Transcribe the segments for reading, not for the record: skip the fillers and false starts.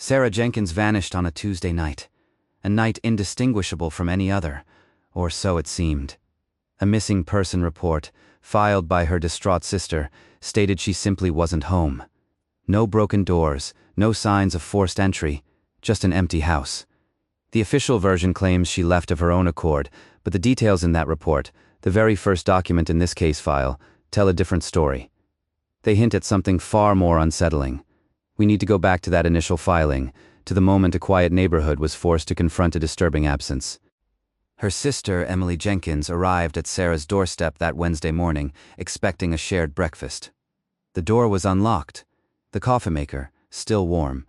Sarah Jenkins vanished on a Tuesday night, a night indistinguishable from any other, or so it seemed. A missing person report, filed by her distraught sister, stated she simply wasn't home. No broken doors, no signs of forced entry, just an empty house. The official version claims she left of her own accord, but the details in that report, the very first document in this case file, tell a different story. They hint at something far more unsettling. We need to go back to that initial filing, to the moment a quiet neighborhood was forced to confront a disturbing absence. Her sister, Emily Jenkins, arrived at Sarah's doorstep that Wednesday morning, expecting a shared breakfast. The door was unlocked, the coffee maker still warm.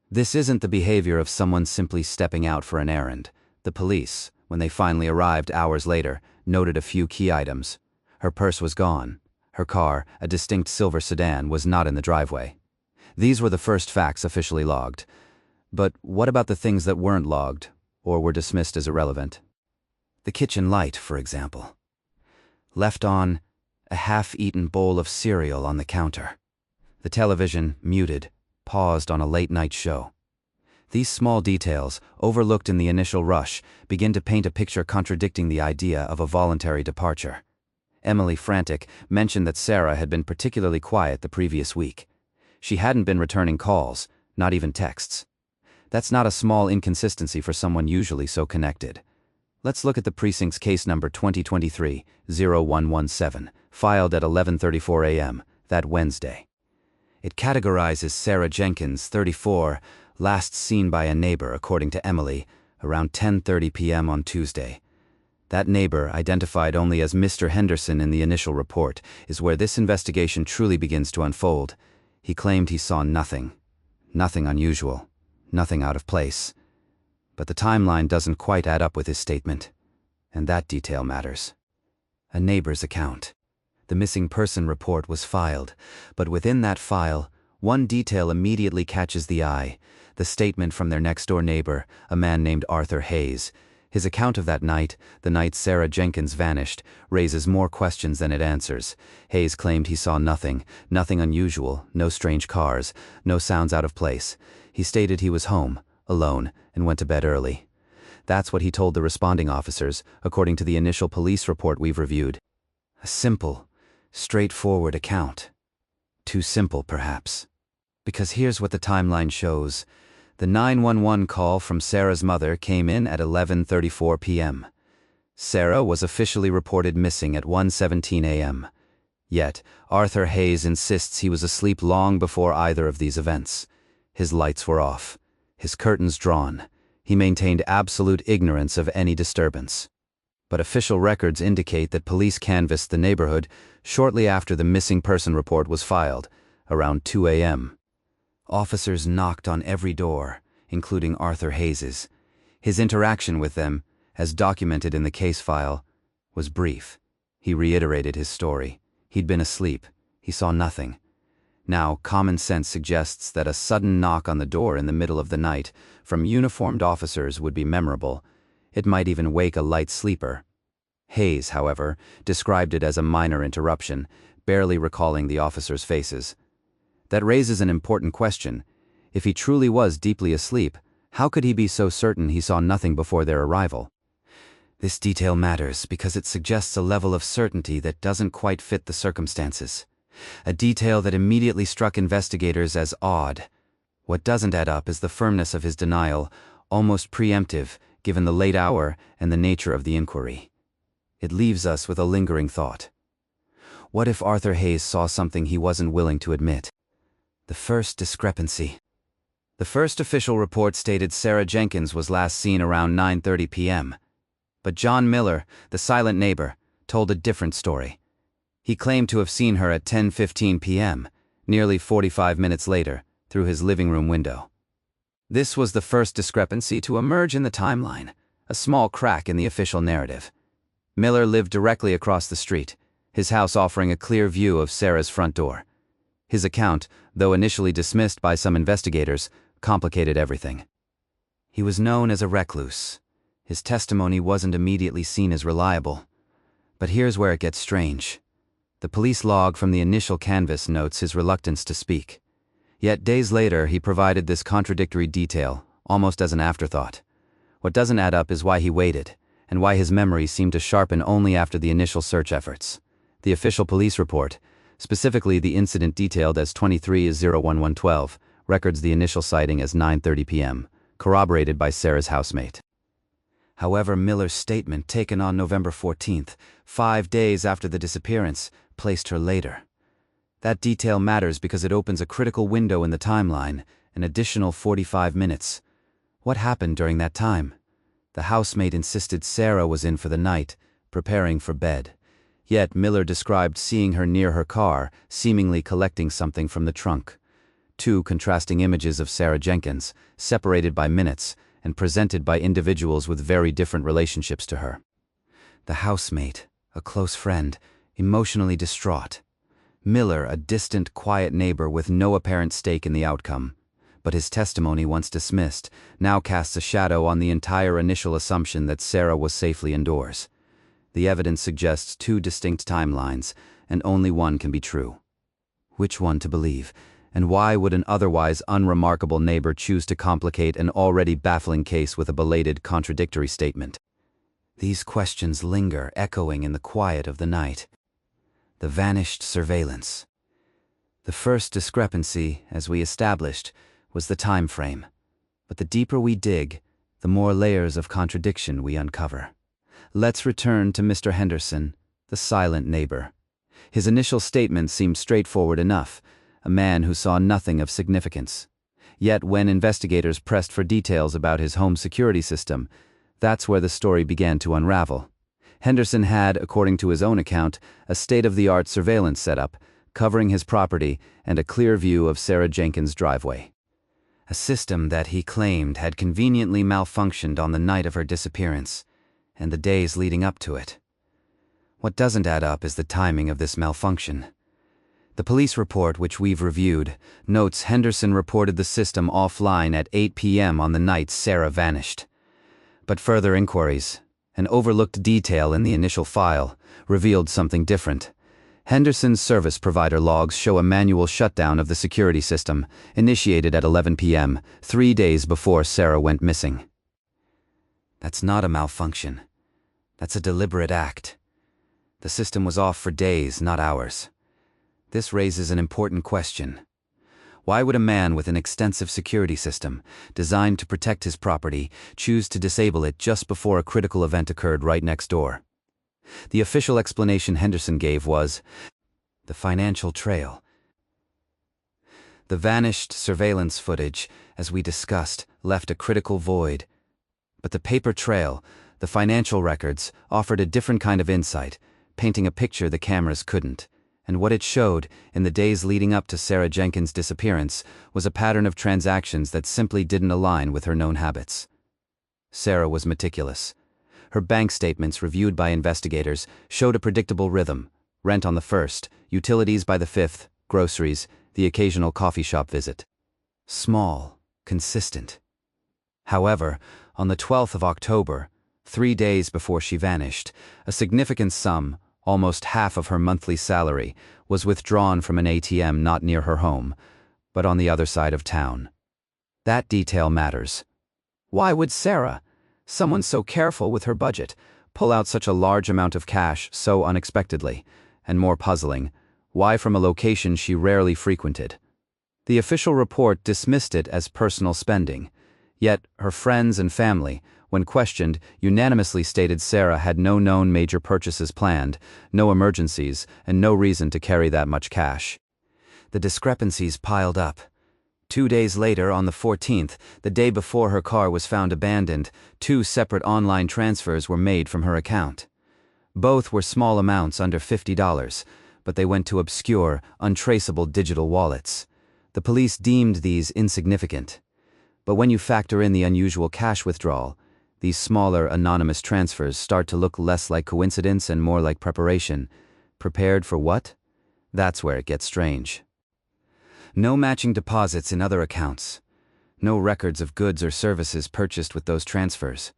This isn't the behavior of someone simply stepping out for an errand. The police, when they finally arrived hours later, noted a few key items. Her purse was gone. Her car, a distinct silver sedan, was not in the driveway. These were the first facts officially logged. But what about the things that weren't logged, or were dismissed as irrelevant? The kitchen light, for example. Left on, a half-eaten bowl of cereal on the counter. The television, muted, paused on a late-night show. These small details, overlooked in the initial rush, begin to paint a picture contradicting the idea of a voluntary departure. Emily, frantic, mentioned that Sarah had been particularly quiet the previous week. She hadn't been returning calls, not even texts. That's not a small inconsistency for someone usually so connected. Let's look at the precinct's case number 2023-0117, filed at 11:34 a.m. that Wednesday. It categorizes Sarah Jenkins, 34, last seen by a neighbor, according to Emily, around 10:30 p.m. on Tuesday. That neighbor, identified only as Mr. Henderson in the initial report, is where this investigation truly begins to unfold. He claimed he saw nothing. Nothing unusual. Nothing out of place. But the timeline doesn't quite add up with his statement. And that detail matters. A neighbor's account. The missing person report was filed, but within that file, one detail immediately catches the eye: the statement from their next-door neighbor, a man named Arthur Hayes. His account of that night, the night Sarah Jenkins vanished, raises more questions than it answers. Hayes claimed he saw nothing unusual, no strange cars, no sounds out of place. He stated he was home, alone, and went to bed early. That's what he told the responding officers, according to the initial police report we've reviewed. A simple, straightforward account. Too simple, perhaps. Because here's what the timeline shows. The 911 call from Sarah's mother came in at 11:34 p.m. Sarah was officially reported missing at 1:17 a.m. Yet, Arthur Hayes insists he was asleep long before either of these events. His lights were off, his curtains drawn. He maintained absolute ignorance of any disturbance. But official records indicate that police canvassed the neighborhood shortly after the missing person report was filed, around 2 a.m. Officers knocked on every door, including Arthur Hayes's. His interaction with them, as documented in the case file, was brief. He reiterated his story. He'd been asleep. He saw nothing. Now, common sense suggests that a sudden knock on the door in the middle of the night from uniformed officers would be memorable. It might even wake a light sleeper. Hayes, however, described it as a minor interruption, barely recalling the officers' faces. That raises an important question. If he truly was deeply asleep, how could he be so certain he saw nothing before their arrival? This detail matters because it suggests a level of certainty that doesn't quite fit the circumstances. A detail that immediately struck investigators as odd. What doesn't add up is the firmness of his denial, almost preemptive, given the late hour and the nature of the inquiry. It leaves us with a lingering thought. What if Arthur Hayes saw something he wasn't willing to admit? The first discrepancy. The first official report stated Sarah Jenkins was last seen around 9:30 p.m. But John Miller, the silent neighbor, told a different story. He claimed to have seen her at 10:15 p.m., nearly 45 minutes later, through his living room window. This was the first discrepancy to emerge in the timeline, a small crack in the official narrative. Miller lived directly across the street, his house offering a clear view of Sarah's front door. His account, though initially dismissed by some investigators, complicated everything. He was known as a recluse. His testimony wasn't immediately seen as reliable. But here's where it gets strange. The police log from the initial canvass notes his reluctance to speak. Yet days later he provided this contradictory detail, almost as an afterthought. What doesn't add up is why he waited, and why his memory seemed to sharpen only after the initial search efforts. The official police report, specifically the incident detailed as 23-01112, records the initial sighting as 9:30 p.m., corroborated by Sarah's housemate. However, Miller's statement taken on November 14th, 5 days after the disappearance, placed her later. That detail matters because it opens a critical window in the timeline, an additional 45 minutes. What happened during that time? The housemaid insisted Sarah was in for the night, preparing for bed. Yet Miller described seeing her near her car, seemingly collecting something from the trunk. Two contrasting images of Sarah Jenkins, separated by minutes, and presented by individuals with very different relationships to her. The housemate, a close friend, emotionally distraught. Miller, a distant, quiet neighbor with no apparent stake in the outcome. But his testimony, once dismissed, now casts a shadow on the entire initial assumption that Sarah was safely indoors. The evidence suggests two distinct timelines, and only one can be true. Which one to believe? And why would an otherwise unremarkable neighbor choose to complicate an already baffling case with a belated contradictory statement? These questions linger, echoing in the quiet of the night. The vanished surveillance. The first discrepancy, as we established, was the time frame. But the deeper we dig, the more layers of contradiction we uncover. Let's return to Mr. Henderson, the silent neighbor. His initial statement seemed straightforward enough, a man who saw nothing of significance. Yet when investigators pressed for details about his home security system, that's where the story began to unravel. Henderson had, according to his own account, a state-of-the-art surveillance setup, covering his property and a clear view of Sarah Jenkins' driveway. A system that he claimed had conveniently malfunctioned on the night of her disappearance, and the days leading up to it. What doesn't add up is the timing of this malfunction. The police report, which we've reviewed, notes Henderson reported the system offline at 8 p.m. on the night Sarah vanished. But further inquiries, an overlooked detail in the initial file, revealed something different. Henderson's service provider logs show a manual shutdown of the security system, initiated at 11 p.m., 3 days before Sarah went missing. That's not a malfunction. That's a deliberate act. The system was off for days, not hours. This raises an important question. Why would a man with an extensive security system, designed to protect his property, choose to disable it just before a critical event occurred right next door? The official explanation Henderson gave was the financial trail. The vanished surveillance footage, as we discussed, left a critical void. But the paper trail, the financial records, offered a different kind of insight, painting a picture the cameras couldn't. And what it showed, in the days leading up to Sarah Jenkins' disappearance, was a pattern of transactions that simply didn't align with her known habits. Sarah was meticulous. Her bank statements, reviewed by investigators, showed a predictable rhythm: rent on the 1st, utilities by the 5th, groceries, the occasional coffee shop visit. Small, consistent. However, on the 12th of October, 3 days before she vanished, a significant sum, almost half of her monthly salary, was withdrawn from an ATM not near her home, but on the other side of town. That detail matters. Why would Sarah, someone so careful with her budget, pull out such a large amount of cash so unexpectedly? And more puzzling, why from a location she rarely frequented? The official report dismissed it as personal spending, yet her friends and family, when questioned, unanimously stated Sarah had no known major purchases planned, no emergencies, and no reason to carry that much cash. The discrepancies piled up. 2 days later, on the 14th, the day before her car was found abandoned, 2 separate online transfers were made from her account. Both were small amounts under $50, but they went to obscure, untraceable digital wallets. The police deemed these insignificant. But when you factor in the unusual cash withdrawal, these smaller, anonymous transfers start to look less like coincidence and more like preparation. Prepared for what? That's where it gets strange. No matching deposits in other accounts. No records of goods or services purchased with those transfers.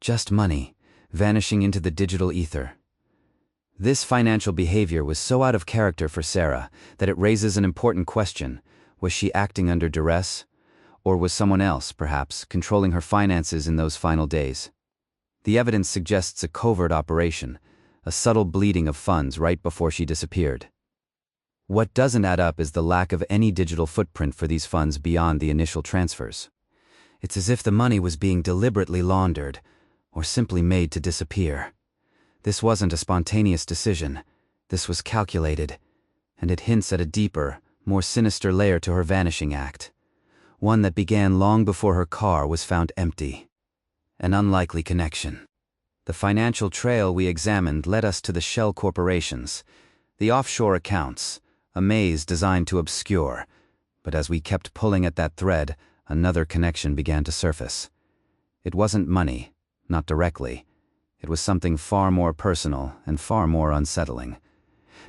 Just money, vanishing into the digital ether. This financial behavior was so out of character for Sarah that it raises an important question. Was she acting under duress? Or was someone else, perhaps, controlling her finances in those final days? The evidence suggests a covert operation, a subtle bleeding of funds right before she disappeared. What doesn't add up is the lack of any digital footprint for these funds beyond the initial transfers. It's as if the money was being deliberately laundered, or simply made to disappear. This wasn't a spontaneous decision. This was calculated, and it hints at a deeper, more sinister layer to her vanishing act. One that began long before her car was found empty. An unlikely connection. The financial trail we examined led us to the shell corporations, the offshore accounts, a maze designed to obscure. But as we kept pulling at that thread, another connection began to surface. It wasn't money, not directly. It was something far more personal and far more unsettling.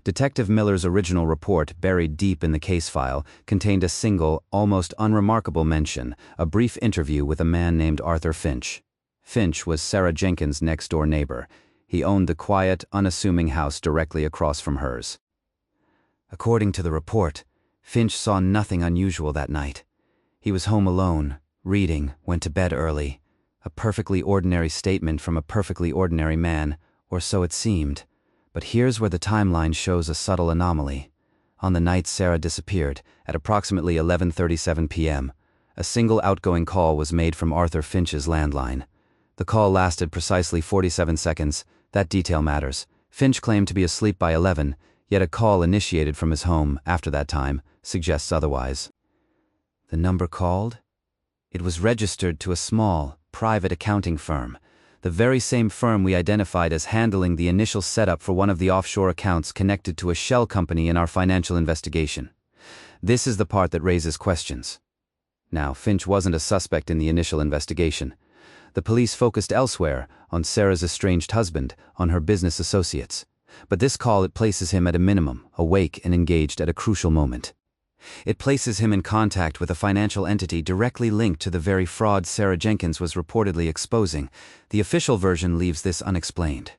Detective Miller's original report, buried deep in the case file, contained a single, almost unremarkable mention, a brief interview with a man named Arthur Finch. Finch was Sarah Jenkins' next-door neighbor. He owned the quiet, unassuming house directly across from hers. According to the report, Finch saw nothing unusual that night. He was home alone, reading, went to bed early. A perfectly ordinary statement from a perfectly ordinary man, or so it seemed. But here's where the timeline shows a subtle anomaly. On the night Sarah disappeared, at approximately 11:37 p.m., a single outgoing call was made from Arthur Finch's landline. The call lasted precisely 47 seconds. That detail matters. Finch claimed to be asleep by 11, yet a call initiated from his home after that time suggests otherwise. The number called? It was registered to a small, private accounting firm, the very same firm we identified as handling the initial setup for one of the offshore accounts connected to a shell company in our financial investigation. This is the part that raises questions. Now, Finch wasn't a suspect in the initial investigation. The police focused elsewhere, on Sarah's estranged husband, on her business associates. But this call, it places him at a minimum, awake and engaged at a crucial moment. It places him in contact with a financial entity directly linked to the very fraud Sarah Jenkins was reportedly exposing. The official version leaves this unexplained.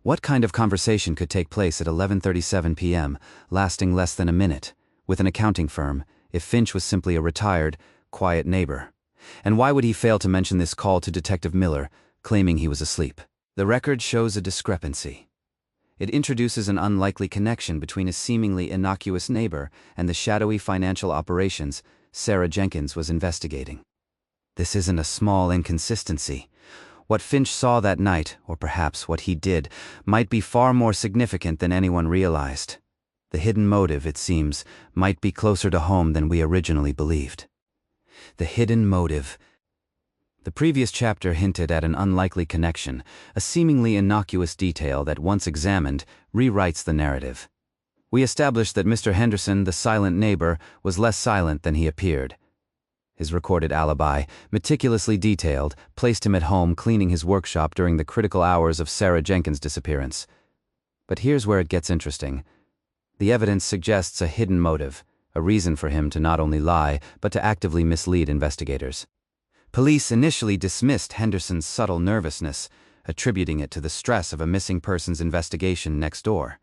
What kind of conversation could take place at 11:37 p.m., lasting less than a minute, with an accounting firm, if Finch was simply a retired, quiet neighbor? And why would he fail to mention this call to Detective Miller, claiming he was asleep? The record shows a discrepancy. It introduces an unlikely connection between a seemingly innocuous neighbor and the shadowy financial operations Sarah Jenkins was investigating. This isn't a small inconsistency. What Finch saw that night, or perhaps what he did, might be far more significant than anyone realized. The hidden motive, it seems, might be closer to home than we originally believed. The hidden motive. The previous chapter hinted at an unlikely connection, a seemingly innocuous detail that, once examined, rewrites the narrative. We established that Mr. Henderson, the silent neighbor, was less silent than he appeared. His recorded alibi, meticulously detailed, placed him at home cleaning his workshop during the critical hours of Sarah Jenkins' disappearance. But here's where it gets interesting. The evidence suggests a hidden motive, a reason for him to not only lie, but to actively mislead investigators. Police initially dismissed Henderson's subtle nervousness, attributing it to the stress of a missing persons investigation next door.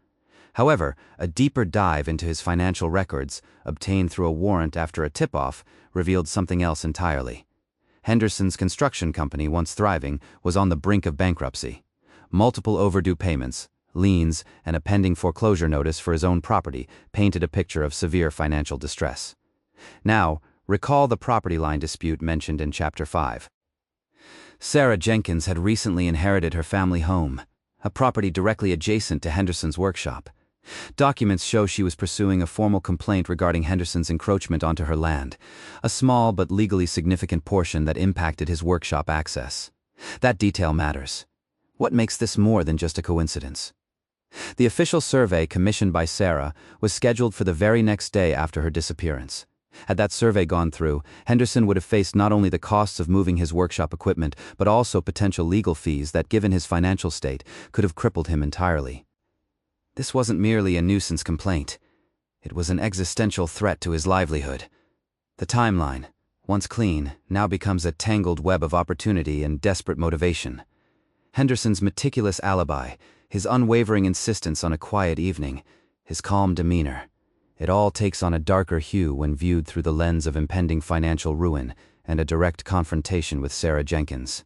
However, a deeper dive into his financial records, obtained through a warrant after a tip-off, revealed something else entirely. Henderson's construction company, once thriving, was on the brink of bankruptcy. Multiple overdue payments, liens, and a pending foreclosure notice for his own property painted a picture of severe financial distress. Now, recall the property line dispute mentioned in Chapter 5. Sarah Jenkins had recently inherited her family home, a property directly adjacent to Henderson's workshop. Documents show she was pursuing a formal complaint regarding Henderson's encroachment onto her land, a small but legally significant portion that impacted his workshop access. That detail matters. What makes this more than just a coincidence? The official survey commissioned by Sarah was scheduled for the very next day after her disappearance. Had that survey gone through, Henderson would have faced not only the costs of moving his workshop equipment, but also potential legal fees that, given his financial state, could have crippled him entirely. This wasn't merely a nuisance complaint. It was an existential threat to his livelihood. The timeline, once clean, now becomes a tangled web of opportunity and desperate motivation. Henderson's meticulous alibi, his unwavering insistence on a quiet evening, his calm demeanor. It all takes on a darker hue when viewed through the lens of impending financial ruin and a direct confrontation with Sarah Jenkins.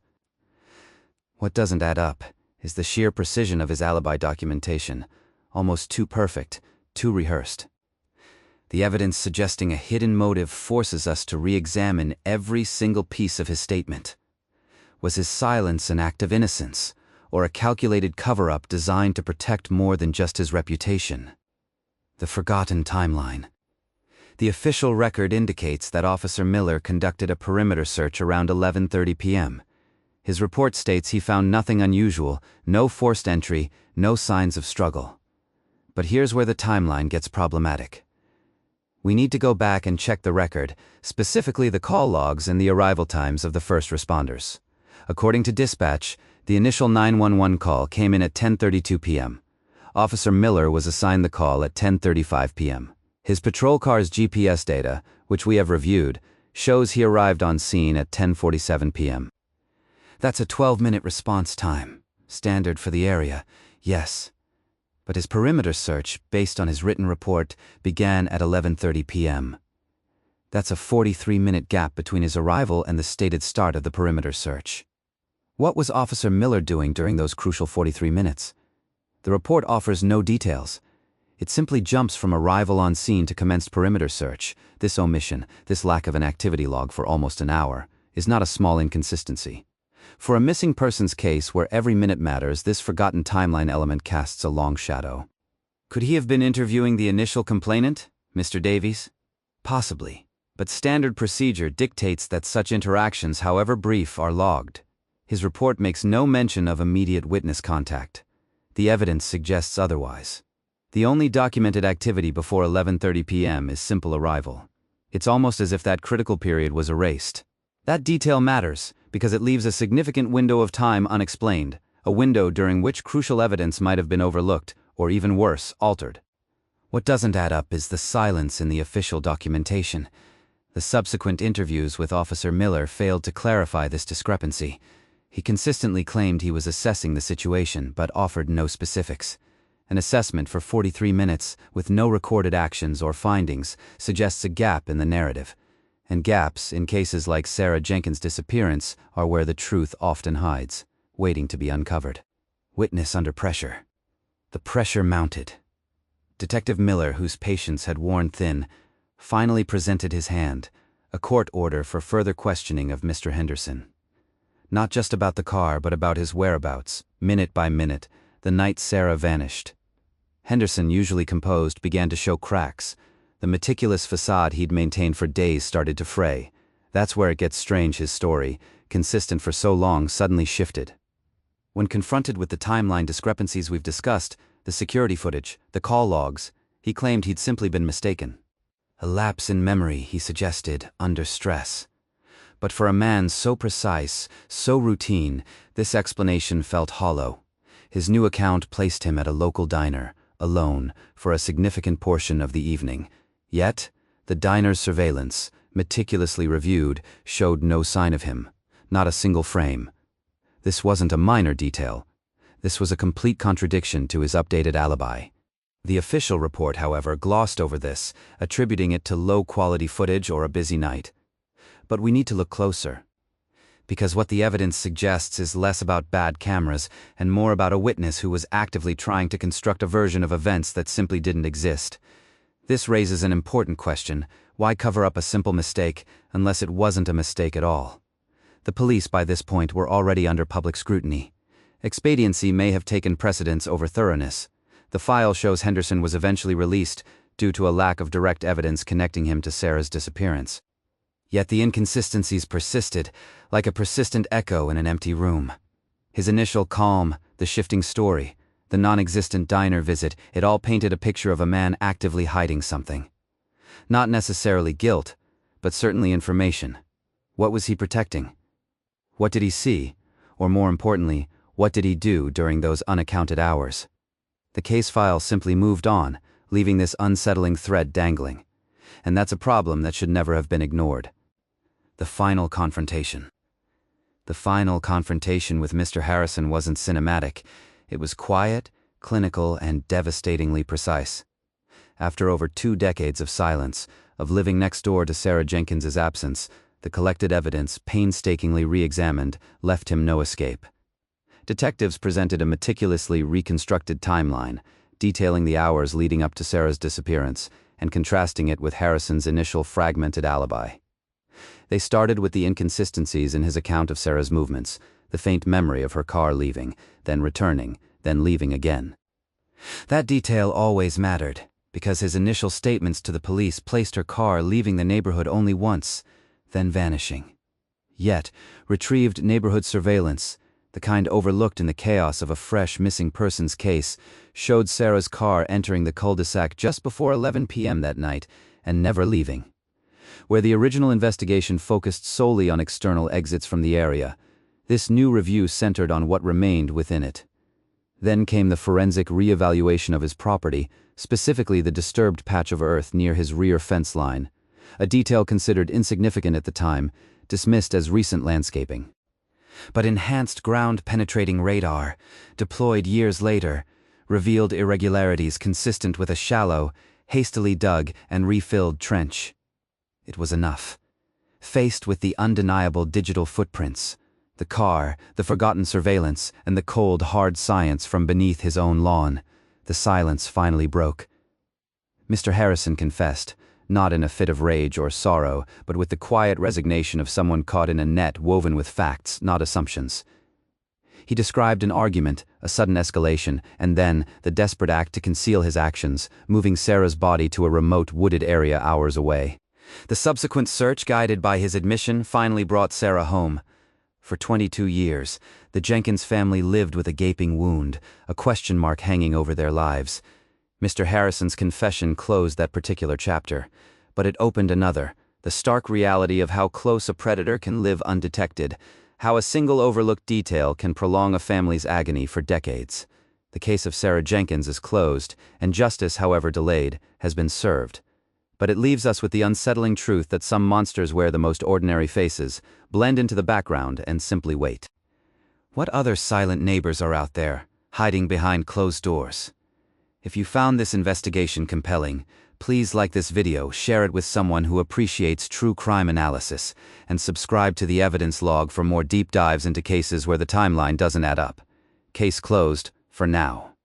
What doesn't add up is the sheer precision of his alibi documentation, almost too perfect, too rehearsed. The evidence suggesting a hidden motive forces us to re-examine every single piece of his statement. Was his silence an act of innocence, or a calculated cover-up designed to protect more than just his reputation? The forgotten timeline. The official record indicates that Officer Miller conducted a perimeter search around 11:30 p.m. His report states he found nothing unusual, no forced entry, no signs of struggle. But here's where the timeline gets problematic. We need to go back and check the record, specifically the call logs and the arrival times of the first responders. According to dispatch, the initial 911 call came in at 10:32 p.m. Officer Miller was assigned the call at 10:35 p.m. His patrol car's GPS data, which we have reviewed, shows he arrived on scene at 10:47 p.m. That's a 12-minute response time, standard for the area, yes. But his perimeter search, based on his written report, began at 11:30 p.m. That's a 43-minute gap between his arrival and the stated start of the perimeter search. What was Officer Miller doing during those crucial 43 minutes? The report offers no details. It simply jumps from arrival on scene to commenced perimeter search. This omission, this lack of an activity log for almost an hour, is not a small inconsistency. For a missing persons case where every minute matters, this forgotten timeline element casts a long shadow. Could he have been interviewing the initial complainant, Mr. Davies? Possibly, but standard procedure dictates that such interactions, however brief, are logged. His report makes no mention of immediate witness contact. The evidence suggests otherwise. The only documented activity before 11:30 p.m. is simple arrival. It's almost as if that critical period was erased. That detail matters because it leaves a significant window of time unexplained, a window during which crucial evidence might have been overlooked, or even worse, altered. What doesn't add up is the silence in the official documentation. The subsequent interviews with Officer Miller failed to clarify this discrepancy. He consistently claimed he was assessing the situation, but offered no specifics. An assessment for 43 minutes, with no recorded actions or findings, suggests a gap in the narrative. And gaps, in cases like Sarah Jenkins' disappearance, are where the truth often hides, waiting to be uncovered. Witness under pressure. The pressure mounted. Detective Miller, whose patience had worn thin, finally presented his hand, a court order for further questioning of Mr. Henderson. Not just about the car, but about his whereabouts, minute by minute, the night Sarah vanished. Henderson, usually composed, began to show cracks. The meticulous facade he'd maintained for days started to fray. That's where it gets strange. His story, consistent for so long, suddenly shifted. When confronted with the timeline discrepancies we've discussed, the security footage, the call logs, he claimed he'd simply been mistaken. A lapse in memory, he suggested, under stress. But for a man so precise, so routine, this explanation felt hollow. His new account placed him at a local diner, alone, for a significant portion of the evening. Yet, the diner's surveillance, meticulously reviewed, showed no sign of him, not a single frame. This wasn't a minor detail. This was a complete contradiction to his updated alibi. The official report, however, glossed over this, attributing it to low-quality footage or a busy night. But we need to look closer. Because what the evidence suggests is less about bad cameras and more about a witness who was actively trying to construct a version of events that simply didn't exist. This raises an important question: why cover up a simple mistake unless it wasn't a mistake at all? The police by this point were already under public scrutiny. Expediency may have taken precedence over thoroughness. The file shows Henderson was eventually released due to a lack of direct evidence connecting him to Sarah's disappearance. Yet the inconsistencies persisted, like a persistent echo in an empty room. His initial calm, the shifting story, the non-existent diner visit, it all painted a picture of a man actively hiding something. Not necessarily guilt, but certainly information. What was he protecting? What did he see? Or more importantly, what did he do during those unaccounted hours? The case file simply moved on, leaving this unsettling thread dangling. And that's a problem that should never have been ignored. The final confrontation. The final confrontation with Mr. Harrison wasn't cinematic. It was quiet, clinical, and devastatingly precise. After over 2 decades of silence, of living next door to Sarah Jenkins's absence, the collected evidence, painstakingly re-examined, left him no escape. Detectives presented a meticulously reconstructed timeline, detailing the hours leading up to Sarah's disappearance and contrasting it with Harrison's initial fragmented alibi. They started with the inconsistencies in his account of Sarah's movements, the faint memory of her car leaving, then returning, then leaving again. That detail always mattered, because his initial statements to the police placed her car leaving the neighborhood only once, then vanishing. Yet, retrieved neighborhood surveillance, the kind overlooked in the chaos of a fresh missing persons case, showed Sarah's car entering the cul-de-sac just before 11 p.m. that night and never leaving. Where the original investigation focused solely on external exits from the area, this new review centered on what remained within it. Then came the forensic re-evaluation of his property, specifically the disturbed patch of earth near his rear fence line, a detail considered insignificant at the time, dismissed as recent landscaping. But enhanced ground-penetrating radar, deployed years later, revealed irregularities consistent with a shallow, hastily dug and refilled trench. It was enough. Faced with the undeniable digital footprints, the car, the forgotten surveillance, and the cold, hard science from beneath his own lawn, the silence finally broke. Mr. Harrison confessed, not in a fit of rage or sorrow, but with the quiet resignation of someone caught in a net woven with facts, not assumptions. He described an argument, a sudden escalation, and then the desperate act to conceal his actions, moving Sarah's body to a remote wooded area hours away. The subsequent search, guided by his admission, finally brought Sarah home. For 22 years, the Jenkins family lived with a gaping wound, a question mark hanging over their lives. Mr. Harrison's confession closed that particular chapter, but it opened another, the stark reality of how close a predator can live undetected, how a single overlooked detail can prolong a family's agony for decades. The case of Sarah Jenkins is closed, and justice, however delayed, has been served. But it leaves us with the unsettling truth that some monsters wear the most ordinary faces, blend into the background, and simply wait. What other silent neighbors are out there, hiding behind closed doors? If you found this investigation compelling, please like this video, share it with someone who appreciates true crime analysis, and subscribe to the evidence log for more deep dives into cases where the timeline doesn't add up. Case closed, for now.